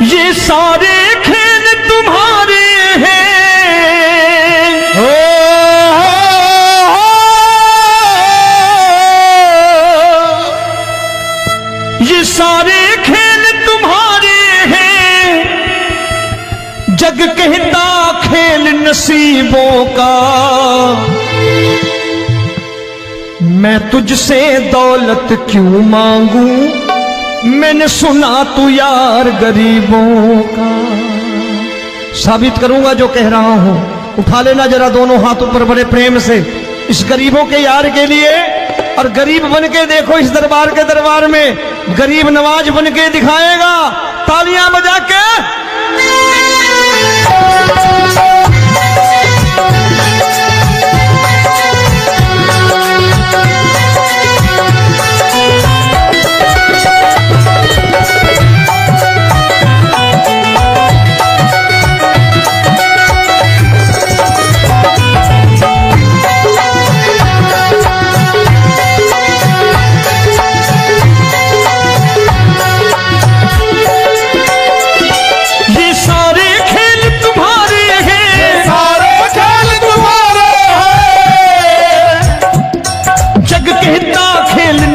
ये सारे खेल तुम्हारे हैं, ये सारे खेल तुम्हारे हैं। जग कहता खेल नसीबों का, मैं तुझसे दौलत क्यों मांगू, मैंने सुना तू यार गरीबों का। साबित करूंगा जो कह रहा हूं। उठा लेना जरा दोनों हाथ ऊपर बड़े प्रेम से इस गरीबों के यार के लिए। और गरीब बन के देखो इस दरबार के दरबार में, गरीब नवाज बन के दिखाएगा, तालियां बजा के।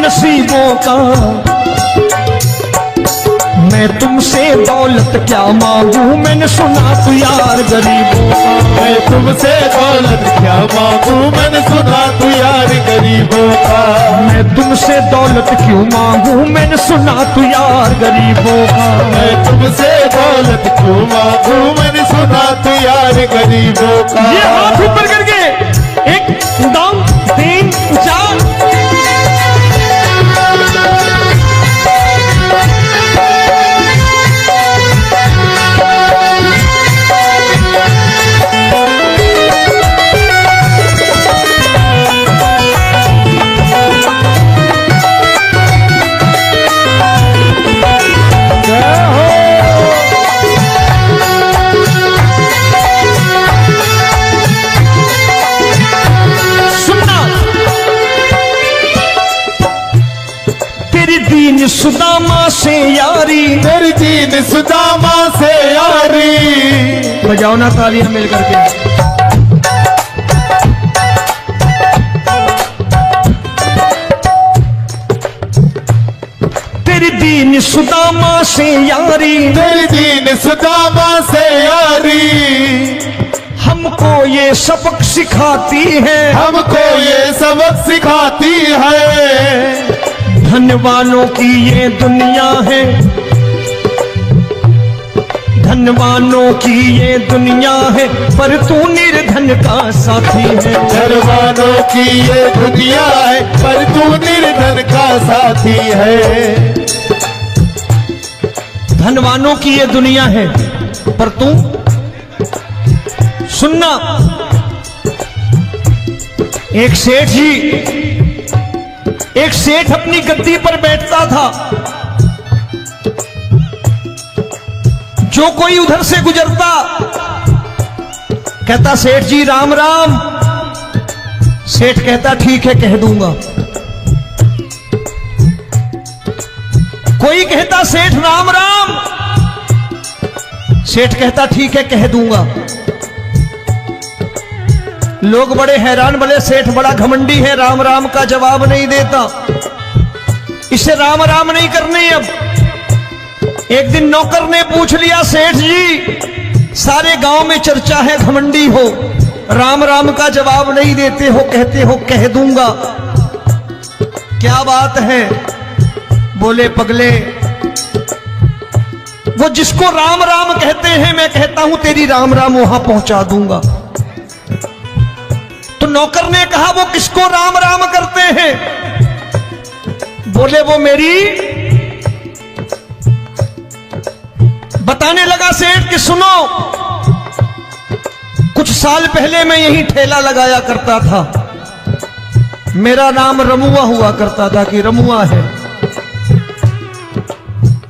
नसीबों का, मैं तुमसे दौलत क्या मांगू, मैंने सुना तू यार गरीबों का। मैं तुमसे दौलत क्या मांगू, मैंने सुना तू यार गरीबों का। मैं तुमसे दौलत क्यों मांगू, मैंने सुना तू यार गरीबों का। मैं तुमसे दौलत क्यों मांगू, मैंने सुना तू यार गरीबों का। ये हाथ ऊपर करके 1 2 3 4। दीन सुदामा से यारी, तेरी दीन सुदामा से यारी। बजाओ ना तालियां मिल करके। तेरी दीन सुदामा से यारी, तेरी दीन सुदामा से यारी। हमको ये सबक सिखाती है, हमको ये सबक सिखाती है। धनवानों की ये दुनिया है, धनवानों की ये दुनिया है, पर तू निर्धन का साथी है। धनवानों की ये दुनिया है, पर तू निर्धन का साथी है। धनवानों की ये दुनिया है, पर तू सुनना। एक सेठ अपनी गद्दी पर बैठता था। जो कोई उधर से गुजरता कहता सेठ जी राम राम। सेठ कहता ठीक है कह दूंगा। कोई कहता सेठ राम राम। सेठ कहता ठीक है कह दूंगा। लोग बड़े हैरान, बोले सेठ बड़ा घमंडी है, राम राम का जवाब नहीं देता, इसे राम राम नहीं करनी। अब एक दिन नौकर ने पूछ लिया सेठ जी सारे गांव में चर्चा है घमंडी हो, राम राम का जवाब नहीं देते हो, कहते हो कह दूंगा, क्या बात है? बोले पगले वो जिसको राम राम कहते हैं मैं कहता हूं तेरी राम राम वहां पहुंचा दूंगा। तो नौकर ने कहा वो किसको राम राम करते हैं? बोले वो मेरी। बताने लगा सेठ कि सुनो, कुछ साल पहले मैं यही ठेला लगाया करता था, मेरा नाम रमुआ हुआ करता था कि रमुआ है।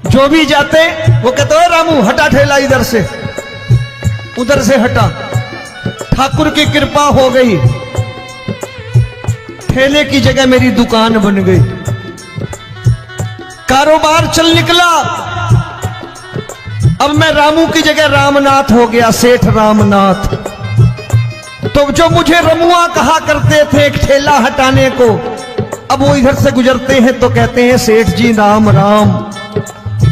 जो भी जाते वो कहते हो रामू हटा ठेला इधर से, उधर से हटा। ठाकुर की कृपा हो गई, ठेले की जगह मेरी दुकान बन गई, कारोबार चल निकला। अब मैं रामू की जगह रामनाथ हो गया, सेठ रामनाथ। तो जो मुझे रमुआ कहा करते थे एक ठेला हटाने को, अब वो इधर से गुजरते हैं तो कहते हैं सेठ जी राम राम।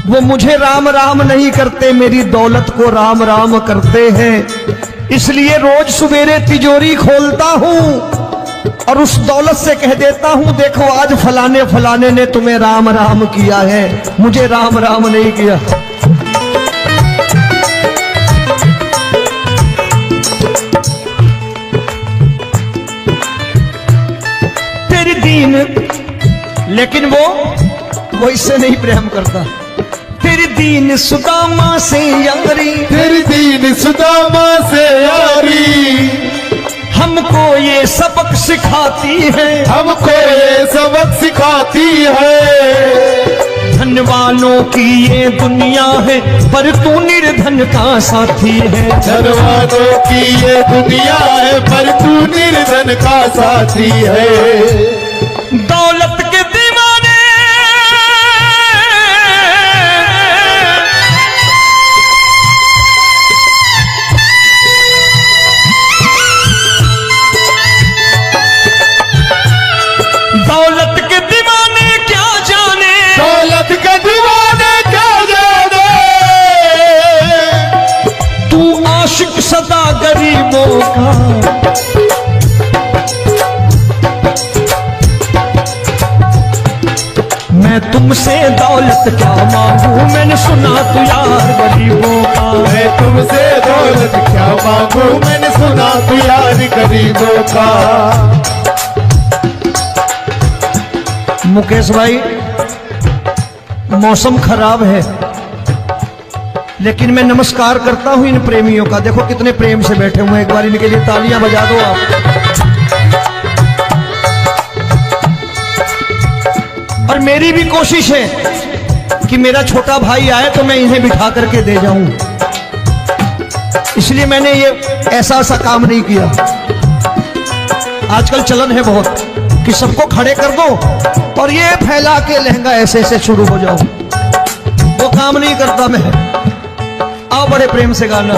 वो मुझे राम राम नहीं करते, मेरी दौलत को राम राम करते हैं। इसलिए रोज सवेरे तिजोरी खोलता हूं और उस दौलत से कह देता हूं, देखो आज फलाने फलाने ने तुम्हें राम राम किया है, मुझे राम राम नहीं किया। तेरी दीन, लेकिन वो इससे नहीं प्रेम करता। तेरी दीन सुदामा से यारी, तेरी दीन सुदामा से यारी, हमको ये सबक सिखाती है, हमको ये सबक सिखाती है। धन वालों की ये दुनिया है, पर तू निर्धन का साथी है। धन वालों की ये दुनिया है, पर तू निर्धन का साथी है। दौलत के दीवाने दौलत के दीवाने क्या जाने, दौलत के दीवाने क्या जाने, तू आशिक सदा गरीबों का। मैं तुमसे दौलत क्या मांगू, मैंने सुना तू यार गरीबों का। मैं तुमसे दौलत क्या मांगू, मैंने सुना तू यार गरीबों का। मुकेश भाई, मौसम खराब है, लेकिन मैं नमस्कार करता हूं इन प्रेमियों का। देखो कितने प्रेम से बैठे हुए हैं, एक बार इनके लिए तालियां बजा दो आप। और मेरी भी कोशिश है कि मेरा छोटा भाई आए तो मैं इन्हें बिठा करके दे जाऊं, इसलिए मैंने ये ऐसा काम नहीं किया। आजकल चलन है बहुत कि सबको खड़े कर दो और ये फैला के लहंगा ऐसे ऐसे शुरू हो जाओ, वो काम नहीं करता मैं। आओ बड़े प्रेम से गाना।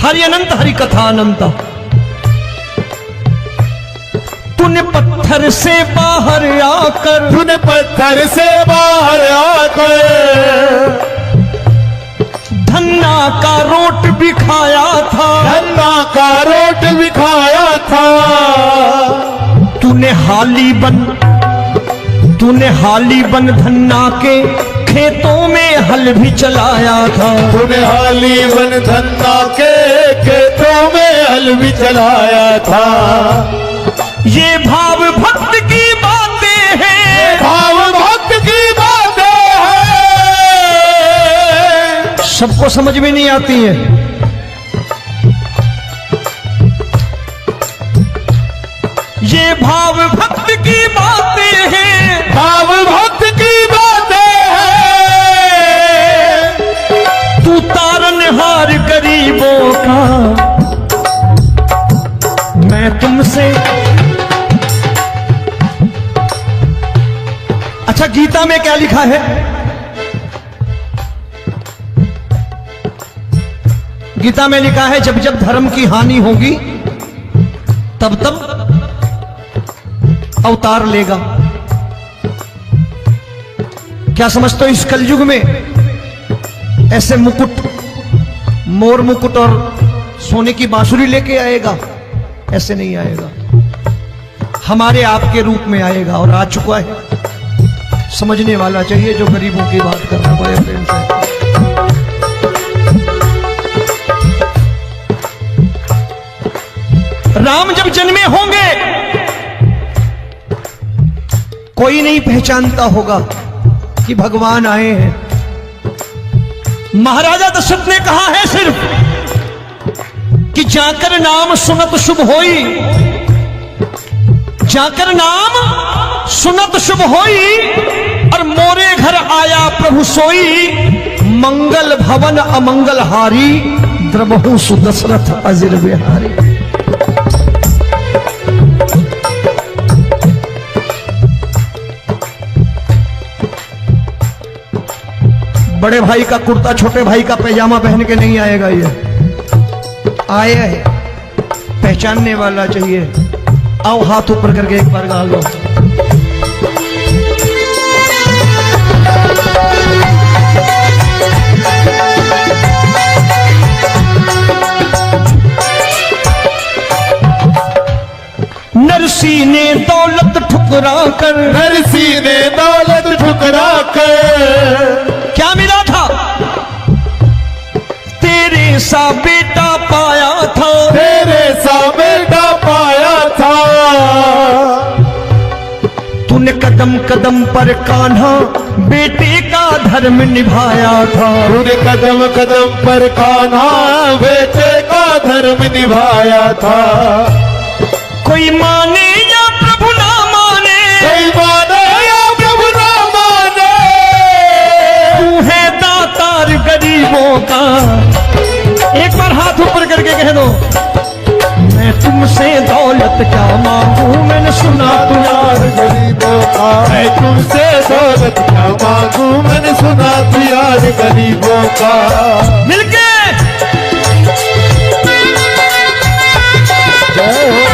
हरि अनंत हरि कथा अनंत। तूने पत्थर से बाहर आकर, तूने पत्थर से बाहर आकर धन्ना का रोट भी खाया था, धन्ना का रोट भी खाया था। तूने हाली बन धन्ना के खेतों में हल भी चलाया था। तूने हाली बन धन्ना के खेतों में हल भी चलाया था। ये भाव भक्त की बातें हैं, भाव भक्त की बातें हैं, सबको समझ में नहीं आती है। ये भाव भक्त की बातें हैं, भाव भक्त की बातें हैं। तू तारनहार गरीबों का, मैं तुमसे। अच्छा, गीता में क्या लिखा है? गीता में लिखा है जब जब धर्म की हानि होगी तब तब अवतार लेगा। क्या समझते हो, इस कलयुग में ऐसे मुकुट, मोर मुकुट और सोने की बांसुरी लेके आएगा? ऐसे नहीं आएगा, हमारे आपके रूप में आएगा और आ चुका है। समझने वाला चाहिए जो गरीबों की बात कर रहा है बड़े प्रेम से। राम जब जन्मे होंगे कोई नहीं पहचानता होगा कि भगवान आए हैं। महाराजा दशरथ ने कहा है सिर्फ कि जाकर नाम सुनत शुभ होई, जाकर नाम सुनत शुभ होई, और मोरे घर आया प्रभु सोई, मंगल भवन अमंगल हारी, द्रबहु सुदशरथ अजिर बिहारी। बड़े भाई का कुर्ता छोटे भाई का पैजामा पहन के नहीं आएगा, ये आया है पहचानने वाला चाहिए। आओ हाथ ऊपर करके एक बार गा लो। नरसी ने दौलत ठुकरा कर, नरसी ने दौलत ठुकरा कर, क्या मिला था? तेरे सा बेटा पाया था, तेरे सा बेटा पाया था। तूने कदम कदम पर कान्हा बेटे का धर्म निभाया था, तूने कदम कदम पर कान्हा बेटे का धर्म निभाया था। कोई माने या प्रभु ना माने, कोई माने या प्रभु ना माने, तू है दातार गरीबों का। एक बार हाथ ऊपर करके कह दो, मैं तुमसे दौलत क्या मांगू, मैंने सुना तू यार गरीबों का। मैं तुमसे दौलत क्या मांगू, मैंने सुना तू यार गरीबों का। मिलके जय हो।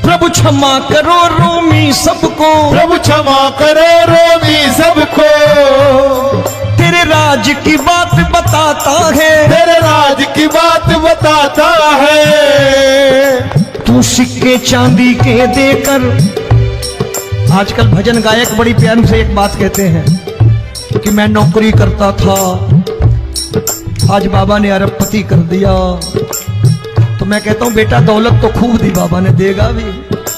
प्रभु क्षमा करो रोमी सबको, प्रभु क्षमा करो रोमी सबको। तेरे राज की बात बताता है, तेरे राज की बात बताता है। तू सिक्के चांदी के देकर। आजकल भजन गायक बड़ी प्यार से एक बात कहते हैं कि मैं नौकरी करता था, आज बाबा ने अरबपति कर दिया। तो मैं कहता हूं बेटा दौलत तो खूब दी बाबा ने, देगा भी,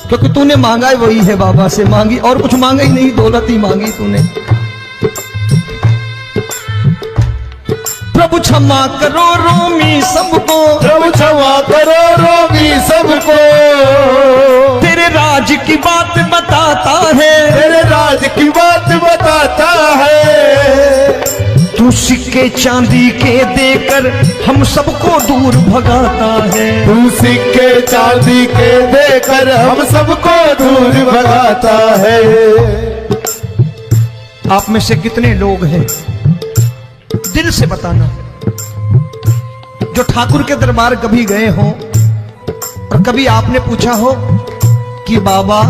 क्योंकि तूने मांगा है वही है बाबा से मांगी, और कुछ मांगा ही नहीं, दौलत ही मांगी तूने। प्रभु क्षमा करो रोमी सबको, प्रभु क्षमा करो रोमी सबको। तेरे राज की बात बताता है, तेरे राज की बात बताता है। तू सिक्के चांदी के देकर हम सबको दूर भगाता है। तू सिक्के चांदी के देकर हम सबको दूर भगाता है। आप में से कितने लोग हैं, दिल से बताना, जो ठाकुर के दरबार कभी गए हो और कभी आपने पूछा हो कि बाबा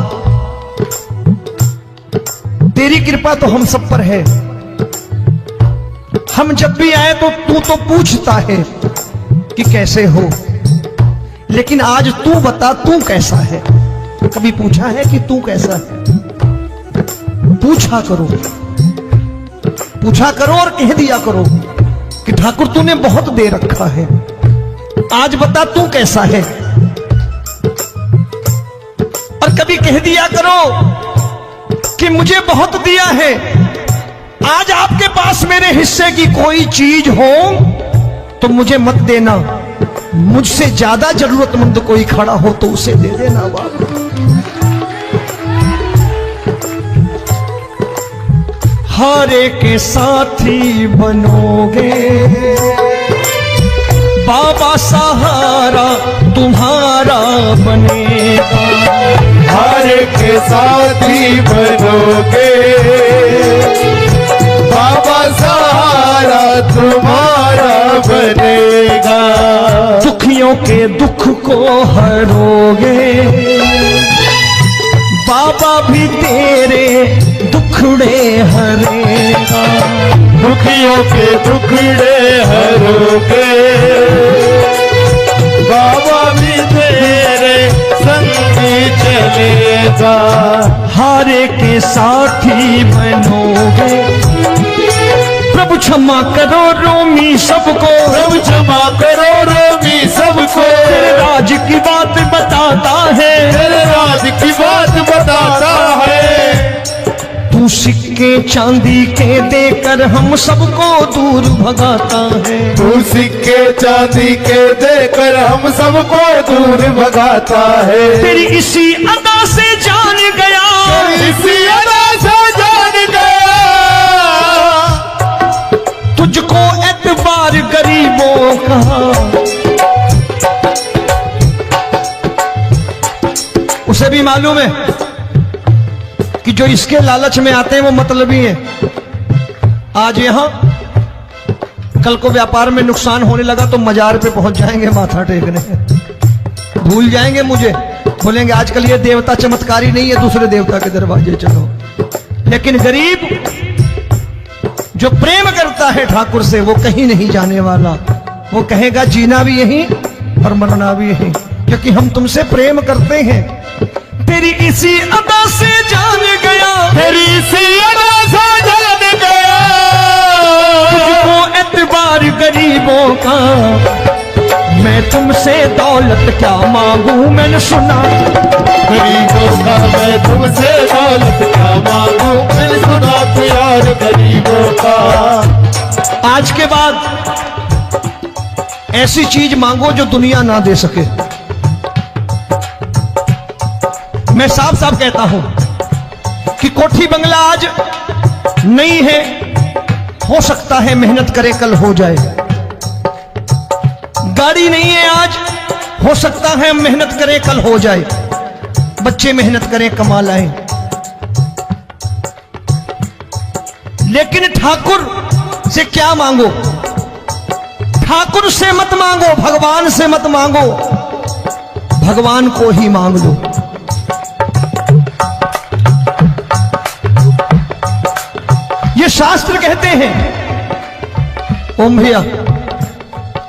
तेरी कृपा तो हम सब पर है, हम जब भी आए तो तू तो पूछता है कि कैसे हो, लेकिन आज तू बता तू कैसा है। कभी पूछा है कि तू कैसा है? पूछा करो, पूछा करो और कह दिया करो कि ठाकुर तूने बहुत दे रखा है, आज बता तू कैसा है। और कभी कह दिया करो कि मुझे बहुत दिया है, आज आपके पास मेरे हिस्से की कोई चीज हो तो मुझे मत देना, मुझसे ज्यादा जरूरतमंद कोई खड़ा हो तो उसे दे देना बाबा। हारे के साथी बनोगे बाबा, सहारा तुम्हारा बनेगा। हारे के साथी बनोगे बाबा, सहारा तुम्हारा बनेगा। दुखियों के दुख को हरोगे बाबा, भी तेरे दुख दुखड़े हरेगा। दुखियों के दुखड़े हरोगे, बाबा भी तेरे संगी चलेगा। हारे के साथी बनोगे, प्रभु क्षमा करो रोमी सबको, प्रभु क्षमा करो रोमी सबको। तेरे राज की बात बताता है, तेरे राज की बात बताता है। तू सिक्के चांदी के देकर हम सबको दूर भगाता है। तू सिक्के चांदी के देकर हम सबको दूर भगाता है। तेरी इसी अदा से जान गया, इसी अदा से जान गया, तुझको एतबार गरीबों का। उसे भी मालूम है कि जो इसके लालच में आते हैं वो मतलबी हैं। आज यहां कल को व्यापार में नुकसान होने लगा तो मजार पे पहुंच जाएंगे माथा टेकने, भूल जाएंगे मुझे, बोलेंगे आजकल ये देवता चमत्कारी नहीं है, दूसरे देवता के दरवाजे चलो। लेकिन गरीब जो प्रेम करता है ठाकुर से वो कहीं नहीं जाने वाला, वो कहेगा जीना भी यहीं और मरना भी यहीं, क्योंकि हम तुमसे प्रेम करते हैं। तेरी इसी अदा से जान गया, तेरी इसी अदा से जान गया, तुझको एतबार गरीबों का। मैं तुमसे दौलत क्या मांगू, मैंने सुना गरीबों का। मैं तुमसे दौलत क्या मांगू, मैंने सुना प्यार गरीबों का। आज के बाद ऐसी चीज मांगो जो दुनिया ना दे सके। मैं साफ साफ कहता हूं कि कोठी बंगला आज नहीं है, हो सकता है मेहनत करे कल हो जाए। गाड़ी नहीं है आज, हो सकता है मेहनत करे कल हो जाए। बच्चे मेहनत करें कमा लाएं, लेकिन ठाकुर से क्या मांगो? ठाकुर से मत मांगो, भगवान से मत मांगो, भगवान को ही मांग लो। ये शास्त्र कहते हैं, ओम भैया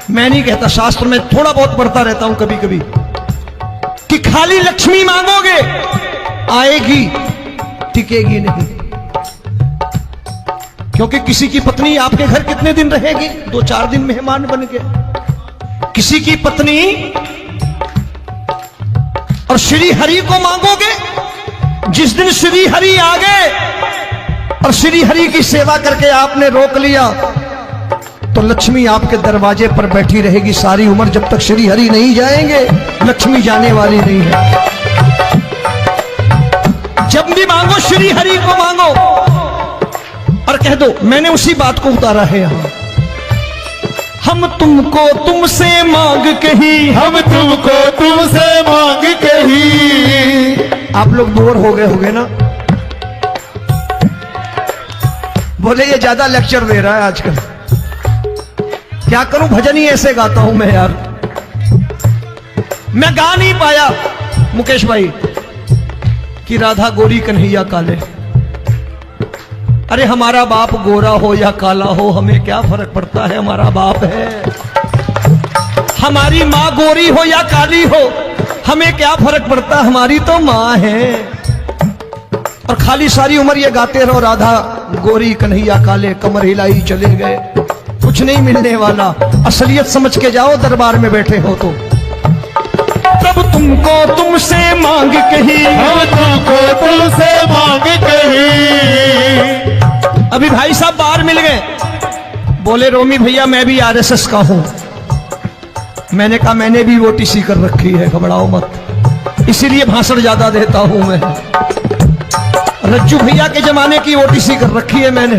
मैं नहीं कहता, शास्त्र में थोड़ा बहुत पढ़ता रहता हूं कभी कभी, कि खाली लक्ष्मी मांगोगे आएगी, टिकेगी नहीं। क्योंकि किसी की पत्नी आपके घर कितने दिन रहेगी? 2-4 दिन मेहमान बन के। किसी की पत्नी और श्री हरि को मांगोगे, जिस दिन श्री हरि आ गए और श्री हरि की सेवा करके आपने रोक लिया तो लक्ष्मी आपके दरवाजे पर बैठी रहेगी सारी उम्र। जब तक श्री हरि नहीं जाएंगे लक्ष्मी जाने वाली नहीं है। जब भी मांगो श्री हरि को मांगो और कह दो मैंने उसी बात को उतारा है यहां। हम तुमको तुमसे मांग कही, हम तुमको तुमसे मांग कही। आप लोग बोर हो गए होंगे ना, बोले ये ज्यादा लेक्चर दे रहा है आजकल। क्या करूं, भजन ही ऐसे गाता हूं मैं यार। मैं गा नहीं पाया मुकेश भाई कि राधा गोरी कन्हैया काले। अरे हमारा बाप गोरा हो या काला हो हमें क्या फर्क पड़ता है, हमारा बाप है। हमारी माँ गोरी हो या काली हो हमें क्या फर्क पड़ता, हमारी तो माँ है। और खाली सारी उम्र ये गाते रहो राधा गोरी कन्हैया काले, कमर हिलाई चले गए, कुछ नहीं मिलने वाला। असलियत समझ के जाओ दरबार में बैठे हो तो। तब तुमको तुमसे मांग कही, हम तुमको तुमसे मांग कही। अभी भाई साहब बाहर मिल गए, बोले रोमी भैया मैं भी आरएसएस का हूं। मैंने कहा मैंने भी ओटीसी कर रखी है, घबराओ मत, इसीलिए भाषण ज्यादा देता हूं मैं। रज्जू भैया के जमाने की ओटीसी कर रखी है मैंने।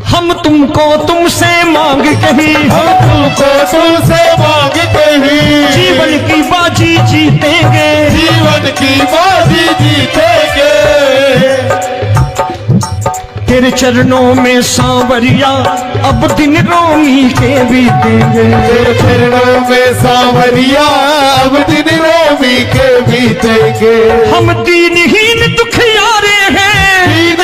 हम तुमको तुमसे मांग कही, हम तुमको तुमसे मांग कही। जीवन की बाजी जीतेंगे, जीवन की बाजी जीतेंगे। तेरे चरणों में सांवरिया अब दिन रोमी के बीतेंगे। तेरे चरणों में सांवरिया अब दिन रोमी के बीतेंगे। हम दीनहीन दुखियारे हैं, दीन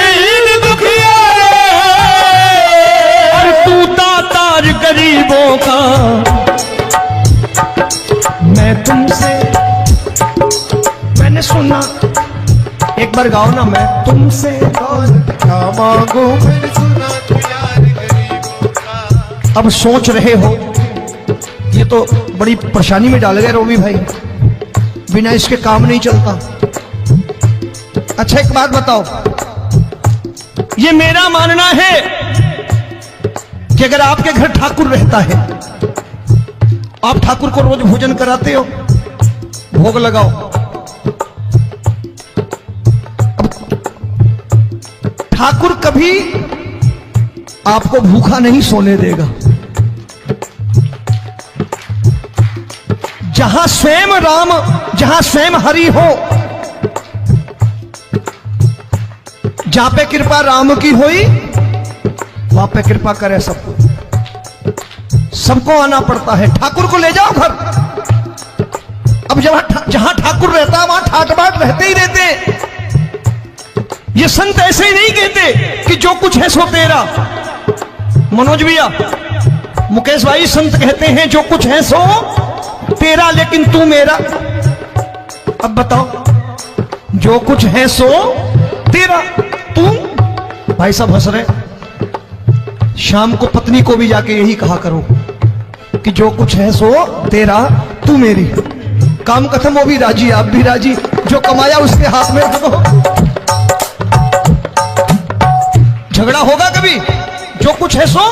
बार गाओ ना, मैं तुमसे दौलत क्या मांगू मैंने सुना तू यार गरीबों का। अब सोच रहे हो, ये तो बड़ी परेशानी में डाल गए रोबी भाई, बिना इसके काम नहीं चलता। अच्छा एक बात बताओ, ये मेरा मानना है कि अगर आपके घर ठाकुर रहता है, आप ठाकुर को रोज भोजन कराते हो, भोग लगाओ, ठाकुर कभी आपको भूखा नहीं सोने देगा। जहां स्वयं राम, जहां स्वयं हरि हो, जहां पे कृपा राम की हुई, वहां पे कृपा करे सबको, सबको आना पड़ता है। ठाकुर को ले जाओ घर। अब जहां ठाकुर रहता है वहां ठाट बाट रहते ही रहते। ये संत ऐसे ही नहीं कहते कि जो कुछ है सो तेरा। मनोज भैया, मुकेश भाई, संत कहते हैं जो कुछ है सो तेरा लेकिन तू मेरा। अब बताओ, जो कुछ है सो तेरा, तू। भाई साहब हंस रहे। शाम को पत्नी को भी जाके यही कहा करो कि जो कुछ है सो तेरा, तू मेरी। काम खत्म, वो भी राजी, आप भी राजी, जो कमाया उसके हाथ में रख दो। झगड़ा होगा कभी? जो कुछ है सो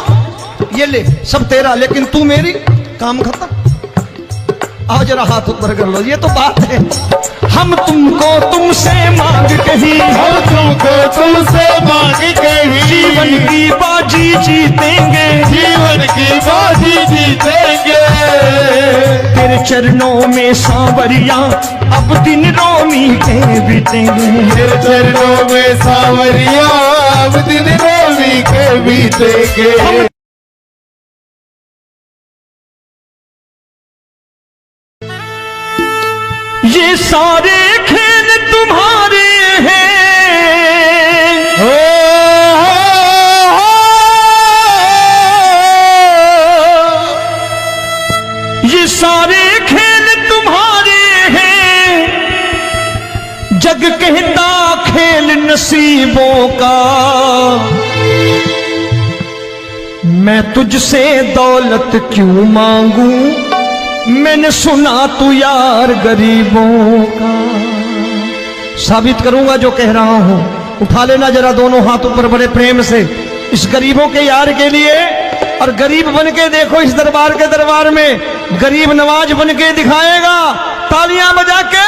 ये ले, सब तेरा लेकिन तू मेरी, काम खत्म। आओ जरा हाथ ऊपर कर लो, ये तो बात है। हम तुमको तुमसे मांग कहीं, हम तुमको तुमसे मांग कहीं, जीवन की बाजी जीतेंगे, जीवन की बाजी जीतेंगे। तेरे चरणों में सांवरिया अब दिन रोमी के बीतेंगे, तेरे चरणों में सांवरिया अब दिन रोमी के बीतेंगे। ये सारे खेल तुम्हारे हैं, ये सारे खेल तुम्हारे हैं, जग कहता खेल नसीबों का। मैं तुझसे दौलत क्यों मांगू, मैंने सुना तू यार गरीबों का। साबित करूंगा जो कह रहा हूं। उठा लेना जरा दोनों हाथ ऊपर बड़े प्रेम से, इस गरीबों के यार के लिए। और गरीब बन के देखो इस दरबार के दरबार में, गरीब नवाज बन के दिखाएगा, तालियां बजा के।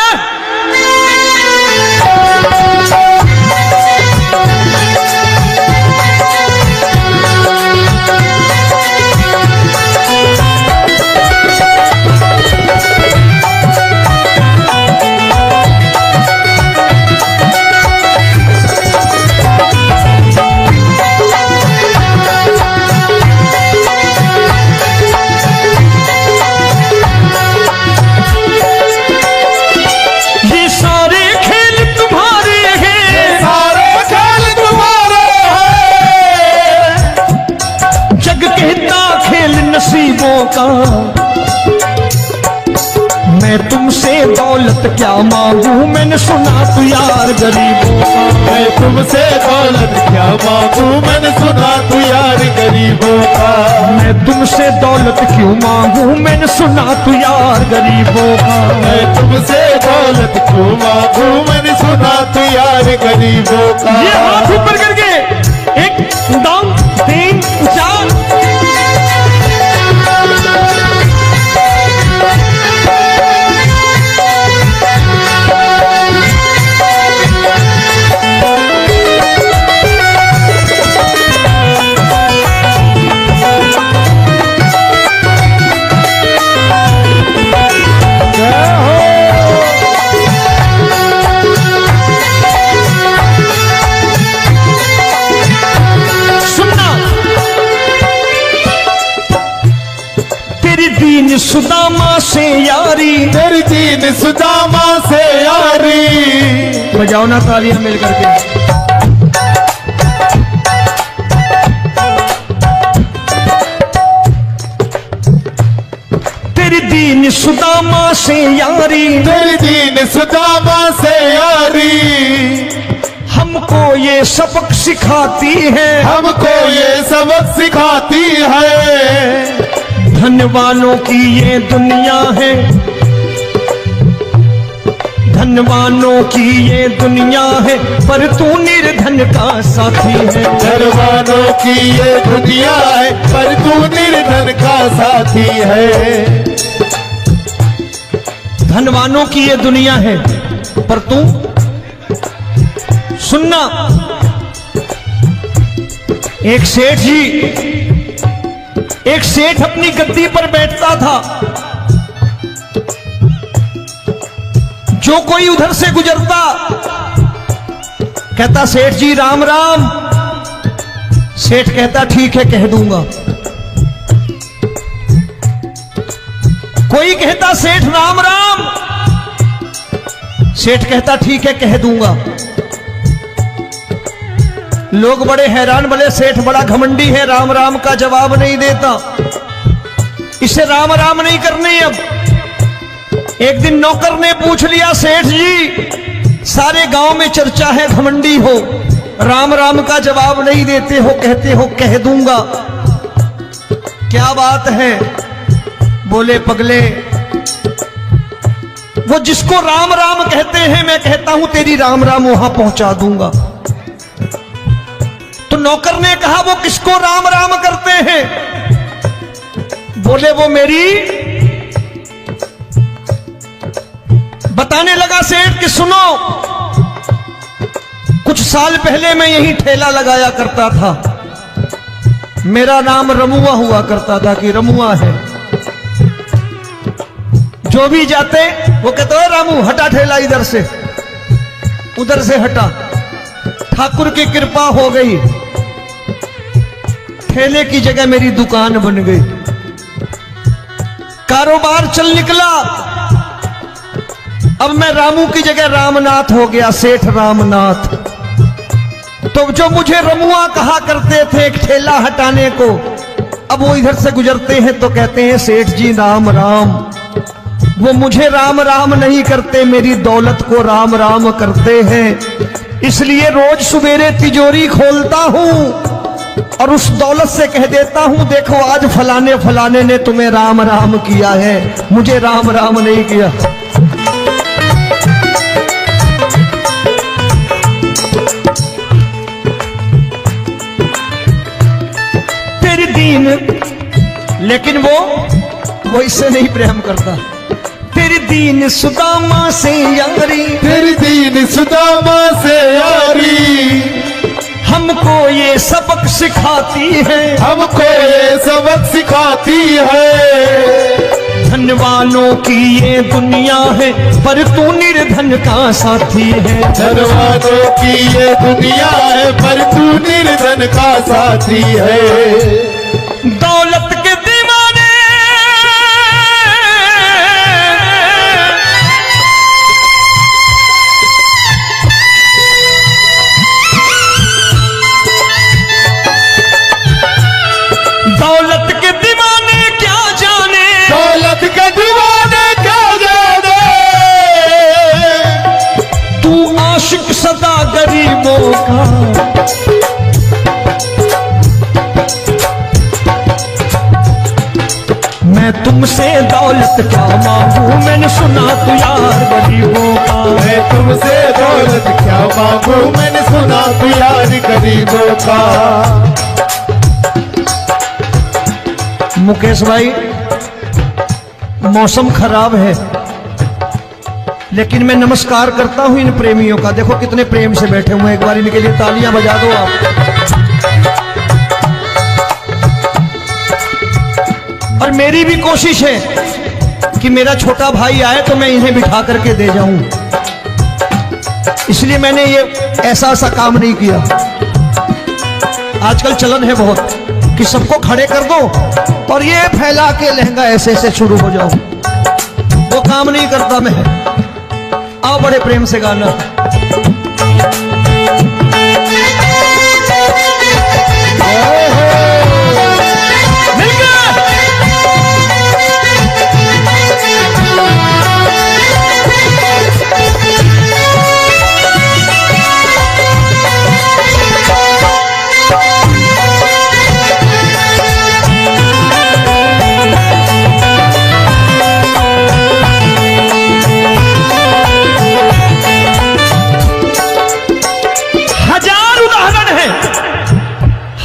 नसीबों का। मैं तुमसे दौलत क्या मांगू, मैंने सुना तू यार गरीबों का। मैं तुमसे दौलत क्या मांगू, मैंने सुना तू यार गरीबों का। मैं तुमसे दौलत क्यों मांगू, मैंने सुना तू यार गरीबों का। मैं तुमसे दौलत क्यों मांगू, मैंने सुना तू यार गरीबों का। ये हाथ ऊपर करके, एक दो तीन चार। सुदामा से यारी, तेरी दीन सुदामा से यारी। बजाओ ना तालियां मिल करके। तेरी दीन सुदामा से यारी, तेरी दीन सुदामा से यारी। हमको ये सबक सिखाती है, हमको ये सबक सिखाती है। धनवानों की ये दुनिया है, धनवानों की ये दुनिया है, पर तू निर्धन का साथी है। धनवानों की ये दुनिया है, पर तू निर्धन का साथी है। धनवानों की ये दुनिया है, पर तू सुनना। एक सेठ जी, एक सेठ अपनी गद्दी पर बैठता था। जो कोई उधर से गुजरता कहता सेठ जी राम राम। सेठ कहता ठीक है कह दूंगा। कोई कहता सेठ राम राम। सेठ कहता ठीक है कह दूंगा। लोग बड़े हैरान, बोले सेठ बड़ा घमंडी है, राम राम का जवाब नहीं देता, इसे राम राम नहीं करनी। अब एक दिन नौकर ने पूछ लिया, सेठ जी सारे गांव में चर्चा है घमंडी हो, राम राम का जवाब नहीं देते हो, कहते हो कह दूंगा, क्या बात है? बोले पगले, वो जिसको राम राम कहते हैं मैं कहता हूं तेरी राम राम वहां पहुंचा दूंगा। तो नौकर ने कहा वो किसको राम राम करते हैं? बोले वो मेरी। बताने लगा सेठ कि सुनो, कुछ साल पहले मैं यही ठेला लगाया करता था, मेरा नाम रमुआ हुआ करता था कि रमुआ है। जो भी जाते वो कहते हो रामू हटा ठेला इधर से, उधर से हटा। ठाकुर की कृपा हो गई, ठेले की जगह मेरी दुकान बन गई, कारोबार चल निकला। अब मैं रामू की जगह रामनाथ हो गया, सेठ रामनाथ। तो जो मुझे रमुआ कहा करते थे एक ठेला हटाने को, अब वो इधर से गुजरते हैं तो कहते हैं सेठ जी राम राम। वो मुझे राम राम नहीं करते, मेरी दौलत को राम राम करते हैं। इसलिए रोज सवेरे तिजोरी खोलता हूं और उस दौलत से कह देता हूं देखो आज फलाने फलाने ने तुम्हें राम राम किया है, मुझे राम राम नहीं किया। तेरी दीन, लेकिन वो इससे नहीं प्रेम करता। तेरी दीन सुदामा से यारी, तेरी दीन सुदामा से यारी, हमको ये सबक सिखाती है, हमको ये सबक सिखाती है। धनवानों की ये दुनिया है, पर तू निर्धन का साथी है। धनवानों की ये दुनिया है, पर तू निर्धन का साथी है। दौलत के दीवाने दौलत के दीवाने क्या जाने, दौलत के दीवाने क्या जाने, तू आशिक सदा गरीबों का। मैं तुमसे दौलत क्या मांगू, मैंने सुना तू यार गरीबों का। मैं तुमसे दौलत क्या मांगू, मैंने सुना तू यार गरीबों का। मुकेश भाई मौसम खराब है, लेकिन मैं नमस्कार करता हूं इन प्रेमियों का। देखो कितने प्रेम से बैठे हुए हैं, एक बार इनके लिए तालियां बजा दो आप। और मेरी भी कोशिश है कि मेरा छोटा भाई आए तो मैं इन्हें बिठा करके दे जाऊं, इसलिए मैंने ये ऐसा काम नहीं किया। आजकल चलन है बहुत कि सबको खड़े कर दो और ये फैला के लहंगा ऐसे ऐसे शुरू हो जाओ, वो काम नहीं करता मैं। आओ बड़े प्रेम से गाना।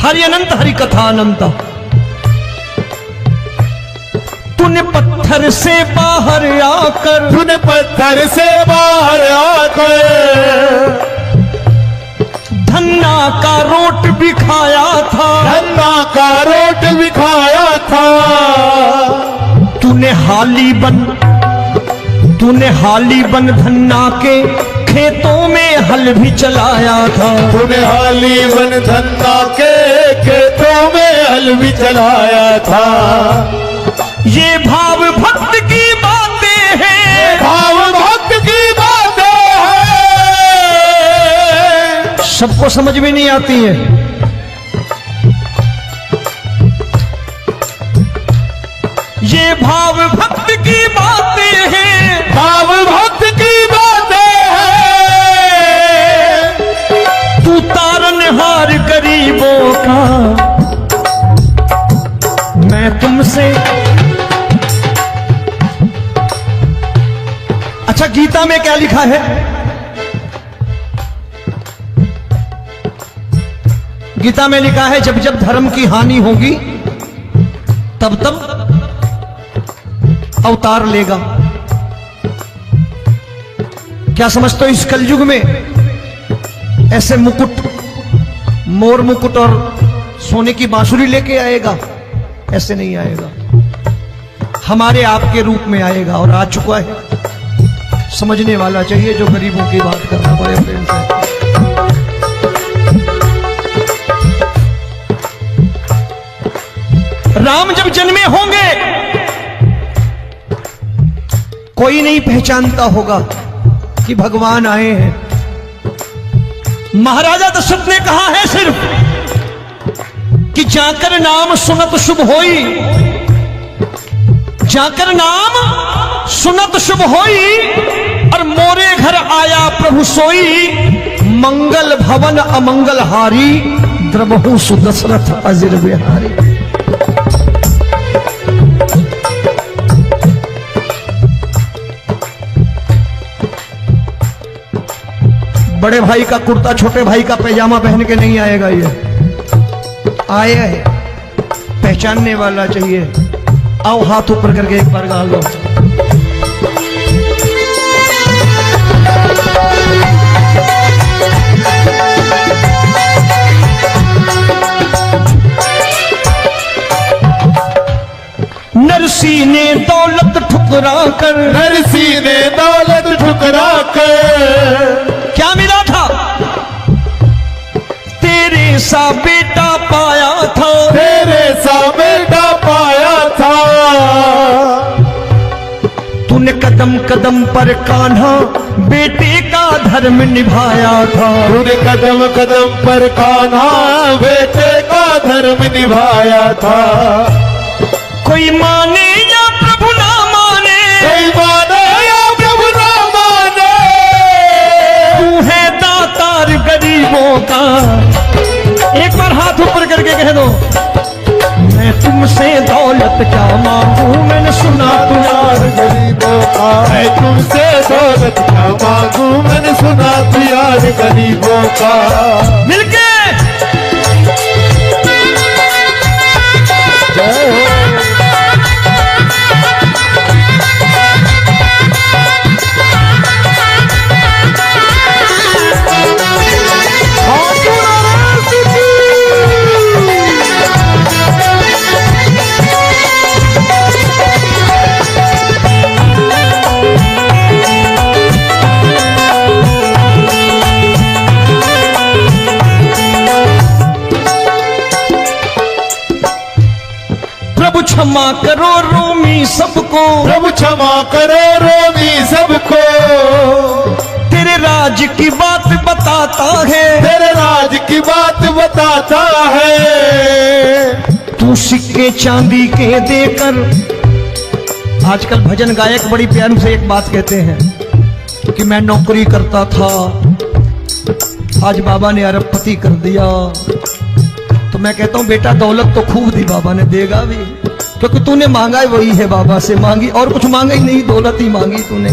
हरि अनंत हरि कथा अनंत। तूने पत्थर से बाहर आकर, तूने पत्थर से बाहर आकर धन्ना का रोट भी खाया था, धन्ना का रोट भी खाया था। तूने हाली बन धन्ना के खेतों में हल भी चलाया था। तूने हाली बन धन्ना के खेतों में हल भी चलाया था। ये भाव भक्त की बातें हैं, भाव भक्त की बातें हैं, सबको समझ में नहीं आती है। ये भाव भक्त की बातें हैं, भाव भक्त की बातें हैं। तू तारनहार गरीबों का, मैं तुमसे। अच्छा, गीता में क्या लिखा है? गीता में लिखा है जब जब धर्म की हानि होगी तब तब अवतार लेगा। क्या समझते हो, इस कलयुग में ऐसे मुकुट, मोर मुकुट और सोने की बांसुरी लेके आएगा? ऐसे नहीं आएगा, हमारे आपके रूप में आएगा और आ चुका है। समझने वाला चाहिए जो गरीबों की बात करना बड़े प्रेम से। राम जब जन्मे होंगे कोई नहीं पहचानता होगा कि भगवान आए हैं। महाराजा दशरथ ने कहा है सिर्फ कि जाकर नाम सुनत शुभ होई, जाकर नाम सुनत शुभ होई, और मोरे घर आया प्रभु सोई, मंगल भवन अमंगल हारी, द्रबहु सुदशरथ अजिर बिहारी। बड़े भाई का कुर्ता छोटे भाई का पैजामा पहन के नहीं आएगा, ये आया है, पहचानने वाला चाहिए। आओ हाथ ऊपर करके एक बार गा लो। नरसी ने दौलत ठुकरा कर, नरसी ने दौलत ठुकरा कर क्या मिला था? तेरे सा बेटा पाया था, तेरे सा बेटा पाया था। तूने कदम कदम पर कान्हा बेटे का धर्म निभाया था। तूने कदम कदम पर कान्हा बेटे का धर्म निभाया था। कोई माने या प्रभु ना माने, कोई माने या प्रभु ना माने, तू है दातार गरीबों का। एक बार हाथ ऊपर करके कह दो, मैं तुमसे दौलत क्या मांगू, मैंने सुना तू यार गरीबों का। मैं तुमसे दौलत क्या मांगू, मैंने सुना तू यार गरीबों का। मिलके जय हो। प्रभु क्षमा करो रोमी सबको, प्रभु क्षमा करो रोमी सबको। तेरे राज की बात बताता है, तेरे राज की बात बताता है। तू सिक्के चांदी के देकर। आजकल भजन गायक बड़ी प्यार से एक बात कहते हैं कि मैं नौकरी करता था, आज बाबा ने अरबपति कर दिया। तो मैं कहता हूं बेटा दौलत तो खूब दी बाबा ने, देगा भी, क्योंकि तूने मांगा है वही है बाबा से मांगी, और कुछ मांगा ही नहीं, दौलत ही मांगी तूने।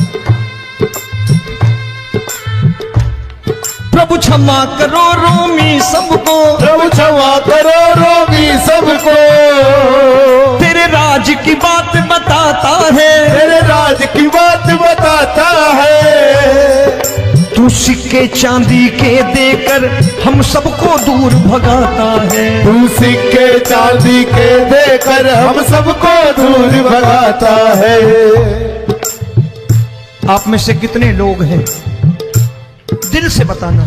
प्रभु क्षमा करो रोमी सबको, प्रभु क्षमा करो सिक्के चांदी के देकर हम सबको दूर भगाता है। तू सिक्के चांदी के देकर हम सबको दूर भगाता है। आप में से कितने लोग हैं, दिल से बताना,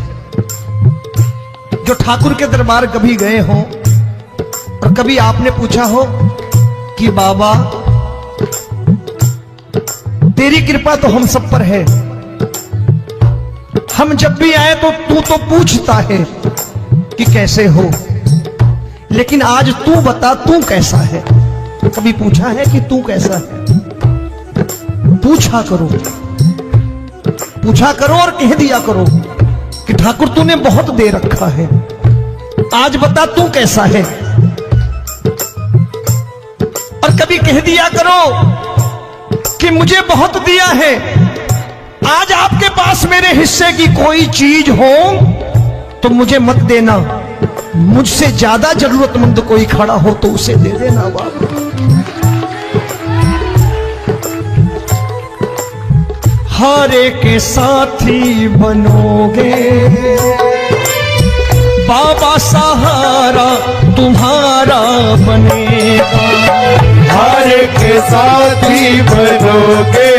जो ठाकुर के दरबार कभी गए हो और कभी आपने पूछा हो कि बाबा तेरी कृपा तो हम सब पर है, हम जब भी आए तो तू तो पूछता है कि कैसे हो, लेकिन आज तू बता तू कैसा है। कभी पूछा है कि तू कैसा है? पूछा करो, पूछा करो और कह दिया करो कि ठाकुर तूने बहुत दे रखा है, आज बता तू कैसा है। और कभी कह दिया करो कि मुझे बहुत दिया है, आज आपके पास मेरे हिस्से की कोई चीज हो तो मुझे मत देना, मुझसे ज्यादा जरूरतमंद कोई खड़ा हो तो उसे दे देना बाबा। हारे के साथी बनोगे बाबा, सहारा तुम्हारा बनेगा। हारे के साथी बनोगे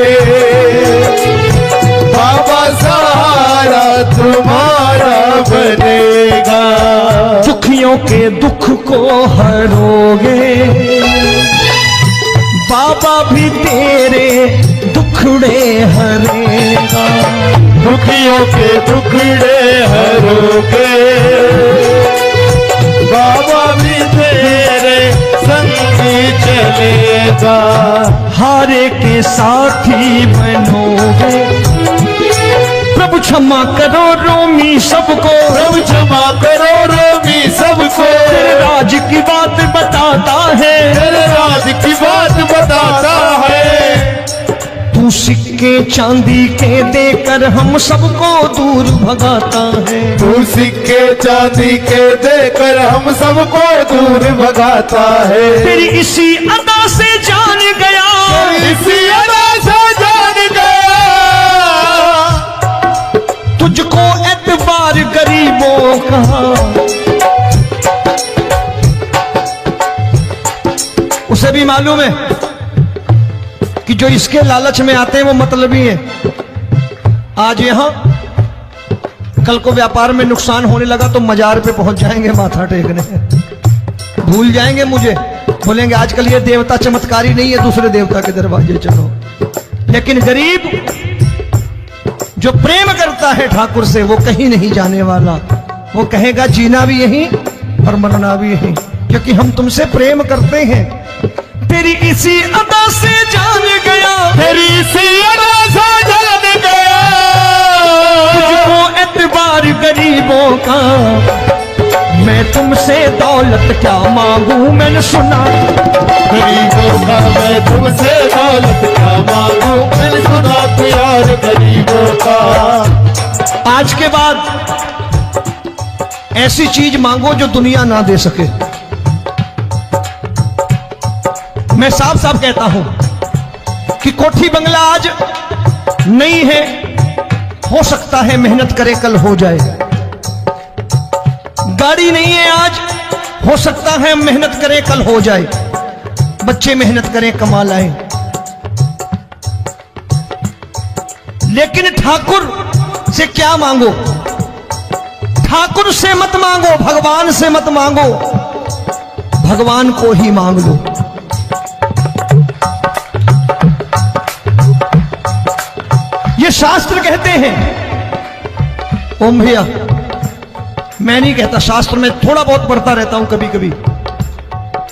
बाबा, सहारा तुम्हारा बनेगा। दुखियों के दुख को हरोगे बाबा, भी तेरे दुखड़े हरेगा। दुखियों के दुखड़े हरोगे बाबा, भी तेरे संग चलेगा। हारे के साथी बनोगे, प्रभु क्षमा करो रोमी सबको, प्रभु क्षमा करो रोमी सबको। तेरे राज की बात बताता है, तेरे राज की बात बताता है। तू सिक्के चांदी के देकर हम सबको दूर भगाता है। तू सिक्के चांदी के देकर हम सबको दूर भगाता है। तेरी इसी अदा से जान गया, इसी अदा से जान गया, तुझको एतबार गरीबों का। उसे भी मालूम है कि जो इसके लालच में आते हैं वो मतलबी है। आज यहां कल को व्यापार में नुकसान होने लगा तो मजार पे पहुंच जाएंगे माथा टेकने, भूल जाएंगे मुझे, बोलेंगे आजकल ये देवता चमत्कारी नहीं है, दूसरे देवता के दरवाजे चलो। लेकिन गरीब जो प्रेम करता है ठाकुर से वो कहीं नहीं जाने वाला, वो कहेगा जीना भी यहीं और मरना भी यहीं, क्योंकि हम तुमसे प्रेम करते हैं। तेरी इसी अदा से जान गया, तेरी इसी अदा से जान गया, तुझको एतबार गरीबों का। मैं तुमसे दौलत क्या मांगू, मैंने सुना गरीबों का। मैं तुमसे दौलत क्या मांगू, मैंने सुना प्यार गरीबों का। आज के बाद ऐसी चीज मांगो जो दुनिया ना दे सके। मैं साफ साफ कहता हूं कि कोठी बंगला आज नहीं है, हो सकता है मेहनत करे कल हो जाए। गाड़ी नहीं है आज, हो सकता है मेहनत करे कल हो जाए। बच्चे मेहनत करें कमा लाएं, लेकिन ठाकुर से क्या मांगो? ठाकुर से मत मांगो, भगवान से मत मांगो, भगवान को ही मांग लो। ये शास्त्र कहते हैं। ओम भैया, मैं नहीं कहता, शास्त्र में थोड़ा बहुत पढ़ता रहता हूं कभी कभी,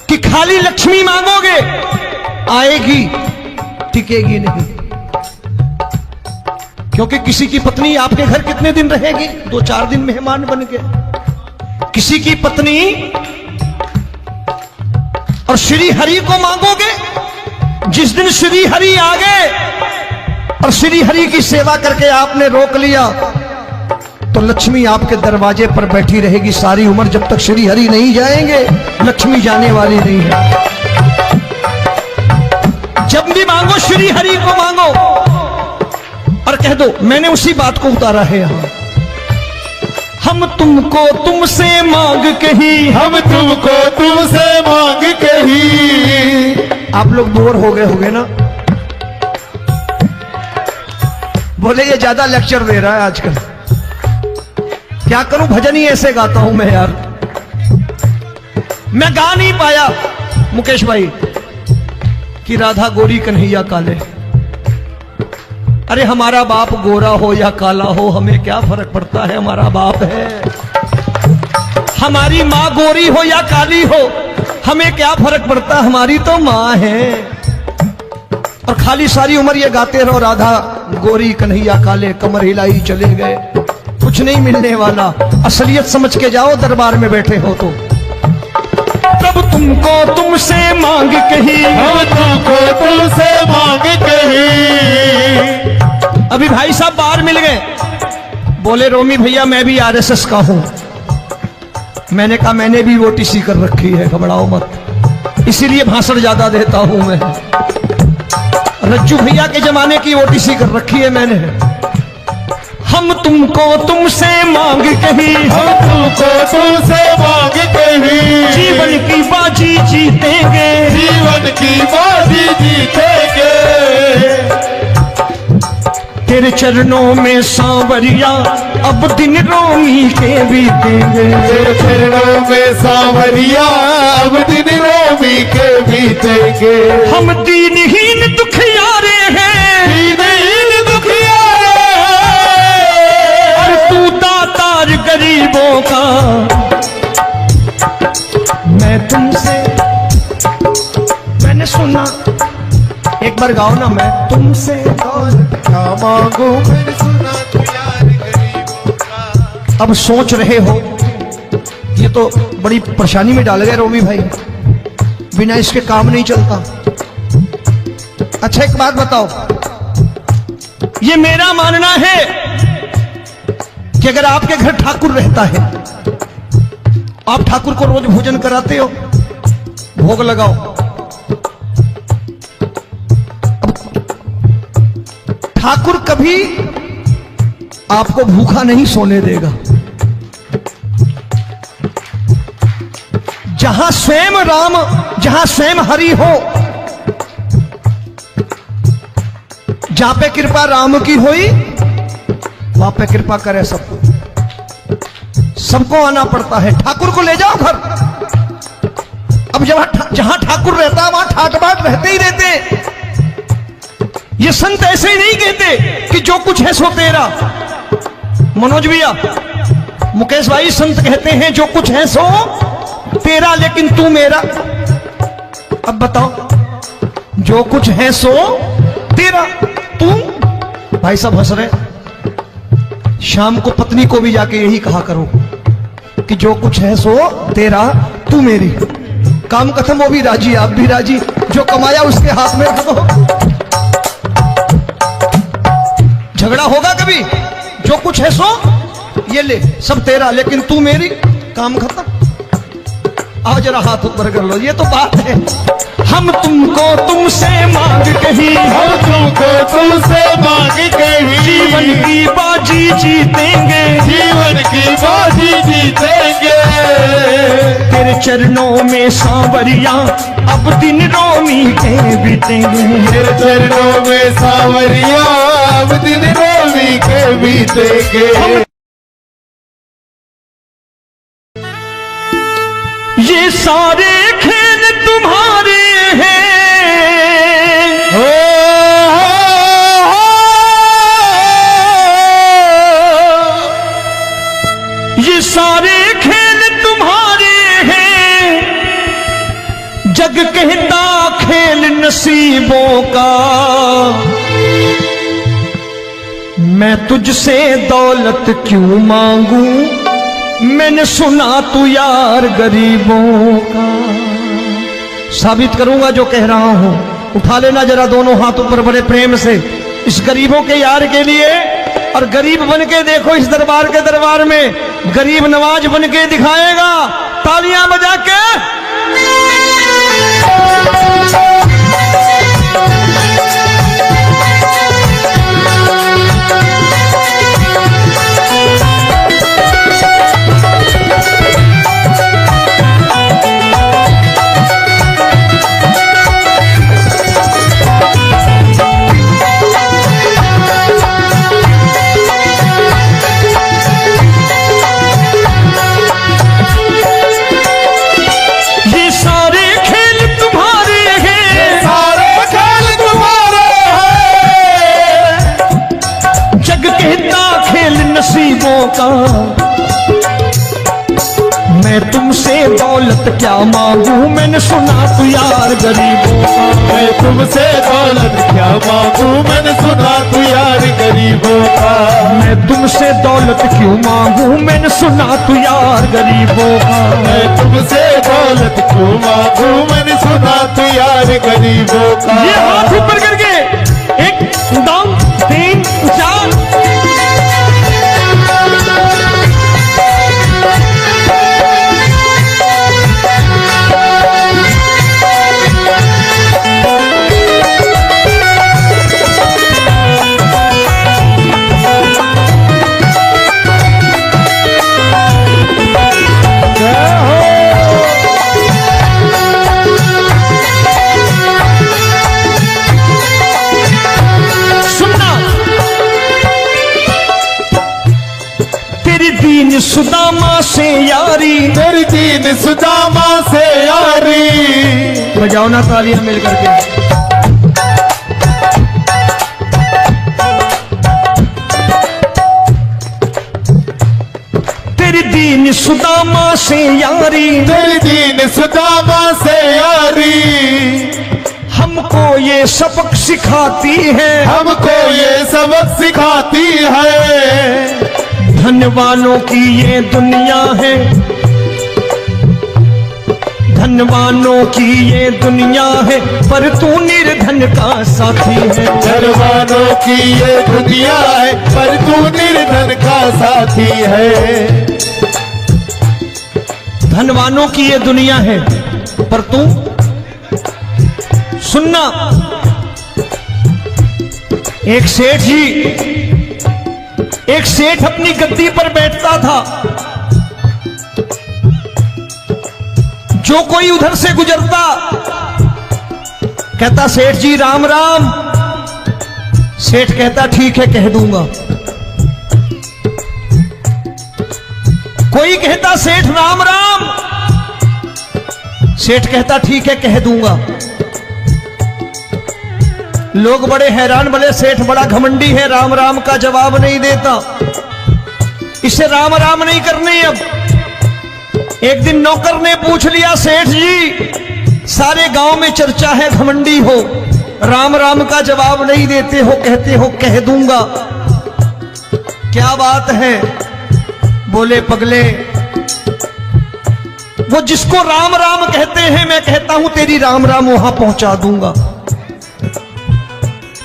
कि खाली लक्ष्मी मांगोगे आएगी, टिकेगी नहीं। क्योंकि किसी की पत्नी आपके घर कितने दिन रहेगी? 2-4 दिन मेहमान बन के। किसी की पत्नी और श्री हरि को मांगोगे, जिस दिन श्री हरि आ गए और श्री हरि की सेवा करके आपने रोक लिया तो लक्ष्मी आपके दरवाजे पर बैठी रहेगी सारी उम्र। जब तक श्री हरि नहीं जाएंगे लक्ष्मी जाने वाली नहीं है। जब भी मांगो श्री हरि को मांगो और कह दो मैंने उसी बात को उतारा है यहां। हम तुमको तुमसे मांग कही, हम तुमको तुमसे मांग कही। आप लोग बोर हो गए होंगे ना, बोले ये ज्यादा लेक्चर दे रहा है आजकल। क्या करूं, भजन ही ऐसे गाता हूं मैं यार। मैं गा नहीं पाया मुकेश भाई कि राधा गोरी कन्हैया काले। अरे हमारा बाप गोरा हो या काला हो, हमें क्या फर्क पड़ता है, हमारा बाप है। हमारी माँ गोरी हो या काली हो, हमें क्या फर्क पड़ता, हमारी तो माँ है। और खाली सारी उम्र ये गाते रहो राधा गोरी कन्हैया काले, कमर हिलाई चले गए, कुछ नहीं मिलने वाला। असलियत समझ के जाओ, दरबार में बैठे हो तो। तब तुमको तुमसे मांग कही, हम तुमको तुमसे मांग कही। अभी भाई साहब बाहर मिल गए, बोले रोमी भैया मैं भी आरएसएस का हूं। मैंने कहा मैंने भी ओटीसी कर रखी है, घबराओ मत, इसीलिए भाषण ज्यादा देता हूं मैं। रज्जू भैया के जमाने की ओटीसी कर रखी है मैंने। हम तुमको तुमसे मांग कही, हम तुमको तुमसे मांग कही। जीवन की बाजी जीतेंगे, जीवन की बाजी जीतेंगे। तेरे चरणों में सांवरिया अब दिन रोमी के बीतेंगे। तेरे चरणों में सांवरिया अब दिन रोमी के बीतेंगे। हम दीनहीन दुखियारे हैं, दीनहीन दुखियारे और तू दातार गरीबों का। मैं तुमसे, मैंने सुना, एक बार गाओ ना, मैं तुमसे क्या मांगू, मैंने सुना तू यार गरीबों का। अब सोच रहे हो, ये तो बड़ी परेशानी में डाल गए रोमी भाई, बिना इसके काम नहीं चलता। अच्छा एक बात बताओ, ये मेरा मानना है कि अगर आपके घर ठाकुर रहता है, आप ठाकुर को रोज भोजन कराते हो, भोग लगाओ, ठाकुर कभी आपको भूखा नहीं सोने देगा। जहां स्वयं राम, जहां स्वयं हरि हो, जहां पे कृपा राम की हुई, वहां पे कृपा करे सबको। सबको आना पड़ता है, ठाकुर को ले जाओ घर। अब जहां ठाकुर रहता है वहां ठाट बाट रहते ही रहते। ये संत ऐसे ही नहीं कहते कि जो कुछ है सो तेरा। मनोज भैया, मुकेश भाई, संत कहते हैं जो कुछ है सो तेरा, लेकिन तू मेरा। अब बताओ, जो कुछ है सो तेरा, तू। भाई साहब हंस रहे। शाम को पत्नी को भी जाके यही कहा करो कि जो कुछ है सो तेरा, तू मेरी। काम खत्म, वो भी राजी, आप भी राजी, जो कमाया उसके हाथ में रख दो। झगड़ा होगा कभी, जो कुछ है सो ये ले, सब तेरा, लेकिन तू मेरी, काम खत्म। आओ जरा हाथ ऊपर कर लो, ये तो बात है। हम तुमको तुमसे मांग कही, हम तुमको तुमसे मांग कही। जीवन की बाजी जीतेंगे, जीवन की बाजी जीतेंगे। तेरे चरणों में सांवरिया अब दिन रोमी के बीतेंगे। तेरे चरणों में सांवरिया अब दिन रोमी के बीतेंगे। ये सारे खेल तुम्हारे हैं, हो, ये सारे खेल तुम्हारे हैं। जग कहता खेल नसीबों का, मैं तुझसे दौलत क्यों मांगू, मैंने सुना तू यार गरीबों का। साबित करूंगा जो कह रहा हूं। उठा लेना जरा दोनों हाथ ऊपर बड़े प्रेम से, इस गरीबों के यार के लिए। और गरीब बन के देखो, इस दरबार के दरबार में गरीब नवाज बन के दिखाएगा, तालियां बजा के। तुमसे दौलत क्या मांगू, मैंने सुना तू यार गरीबों का। मैं तुमसे दौलत क्या मांगू, मैंने सुना तू यार गरीबों का। मैं तुमसे दौलत क्यों मांगू, मैंने सुना तू यार गरीबों का। मैं तुमसे दौलत क्यों मांगू, मैंने सुना तू यार गरीबों का। ये हाथ ऊपर करके 1 2 3 4। दीन सुदामा से यारी, तेरी दीन सुदामा से यारी। बजाओ ना तालियां मिल करके। तेरी दीन सुदामा से यारी, तेरी दीन सुदामा से यारी। हमको ये सबक सिखाती है, हमको ये सबक सिखाती है। धन वालों की ये दुनिया है, धन वालों की ये दुनिया है, पर तू निर्धन का साथी है। धन वालों की ये दुनिया है, पर तू निर्धन का साथी है। धन वालों की ये दुनिया है, पर तू सुनना। एक सेठ अपनी गद्दी पर बैठता था। जो कोई उधर से गुजरता कहता सेठ जी राम राम। सेठ कहता ठीक है कह दूंगा। कोई कहता सेठ राम राम। सेठ कहता ठीक है कह दूंगा। लोग बड़े हैरान, बोले सेठ बड़ा घमंडी है, राम राम का जवाब नहीं देता, इसे राम राम नहीं करने। अब एक दिन नौकर ने पूछ लिया सेठ जी सारे गांव में चर्चा है घमंडी हो, राम राम का जवाब नहीं देते हो, कहते हो कह दूंगा, क्या बात है? बोले पगले वो जिसको राम राम कहते हैं मैं कहता हूं तेरी राम राम वहां पहुंचा दूंगा।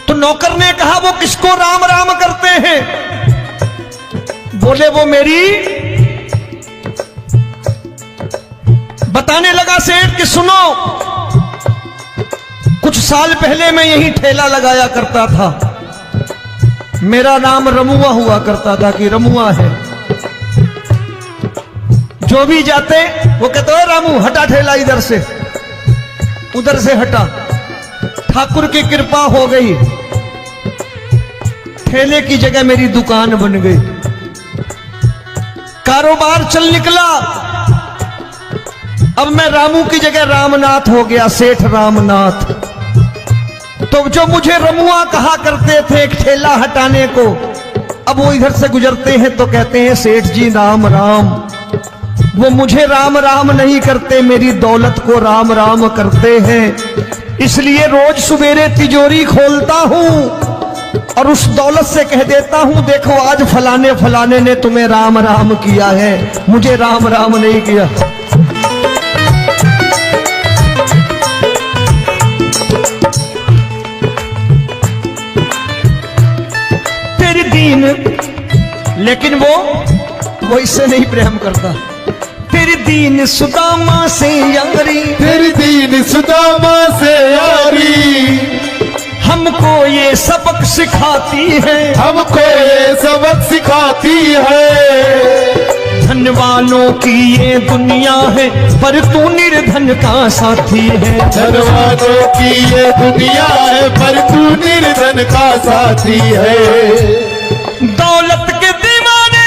तो नौकर ने कहा वो किसको राम राम करते हैं? बोले वो मेरी। बताने लगा सेठ कि सुनो, कुछ साल पहले मैं यही ठेला लगाया करता था, मेरा नाम रमुआ हुआ करता था कि रमुआ है। जो भी जाते वो कहते हो रामू हटा ठेला इधर से, उधर से हटा। ठाकुर की कृपा हो गई, ठेले की जगह मेरी दुकान बन गई, कारोबार चल निकला। अब मैं रामू की जगह रामनाथ हो गया, सेठ रामनाथ। तो जो मुझे रमुआ कहा करते थे एक ठेला हटाने को, अब वो इधर से गुजरते हैं तो कहते हैं सेठ जी राम राम। वो मुझे राम राम नहीं करते, मेरी दौलत को राम राम करते हैं। इसलिए रोज सवेरे तिजोरी खोलता हूं और उस दौलत से कह देता हूं देखो आज फलाने फलाने ने तुम्हें राम राम किया है, मुझे राम राम नहीं किया। तेरी दीन, लेकिन वो इससे नहीं प्रेम करता। तेरी दीन सुदामा से यारी, तेरी दीन सुदामा से यारी। हमको ये सबक सिखाती है, हमको ये सबक सिखाती है। धन वालों की ये दुनिया है, पर तू निर्धन का साथी है। धन वालों की ये दुनिया है, पर तू निर्धन का साथी है। दौलत के दीवाने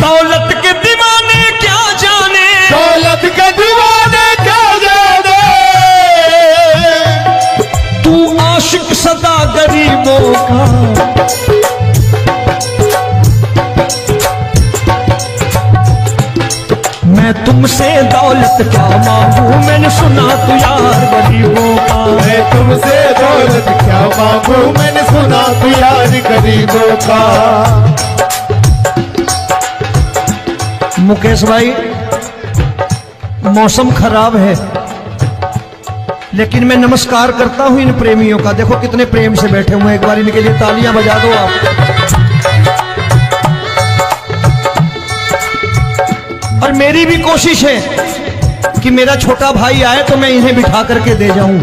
दौलत के दीवाने क्या जाने, दौलत के दीवाने क्या जाने। क्या मांगू, मैंने सुना तू यार गरीबों का। मैं तुमसे दौलत क्या मांगू, मैंने सुना तू यार गरीबों का। मुकेश भाई, मौसम खराब है, लेकिन मैं नमस्कार करता हूं इन प्रेमियों का। देखो कितने प्रेम से बैठे हुए हैं, एक बार इनके लिए तालियां बजा दो आप। और मेरी भी कोशिश है कि मेरा छोटा भाई आए तो मैं इन्हें बिठा करके दे जाऊं,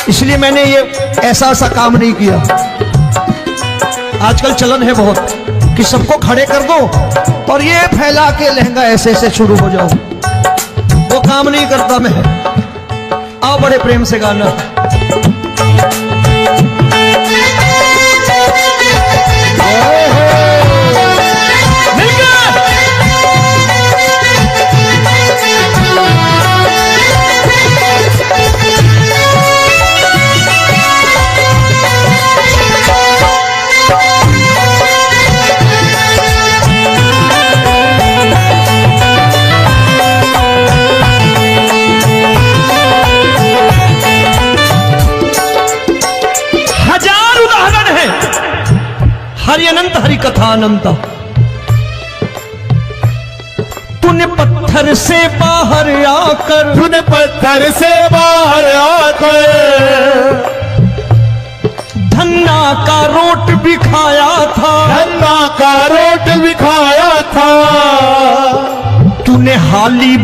इसलिए मैंने ये ऐसा काम नहीं किया। आजकल चलन है बहुत कि सबको खड़े कर दो और ये फैला के लहंगा ऐसे ऐसे शुरू हो जाओ, वो काम नहीं करता मैं। आओ बड़े प्रेम से गाना। हरि अनंत हरि कथा अनंत। तूने पत्थर से बाहर आकर, तूने पत्थर से बाहर आकर धन्ना का रोट भी खाया था, धन्ना का रोट भी खाया था। तूने हाली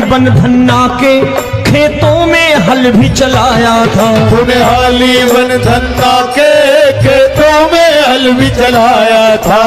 बन धन्ना के खेतों में हल भी चलाया था। तूने हाली बन धन्ना के खेतों में हल भी चलाया था।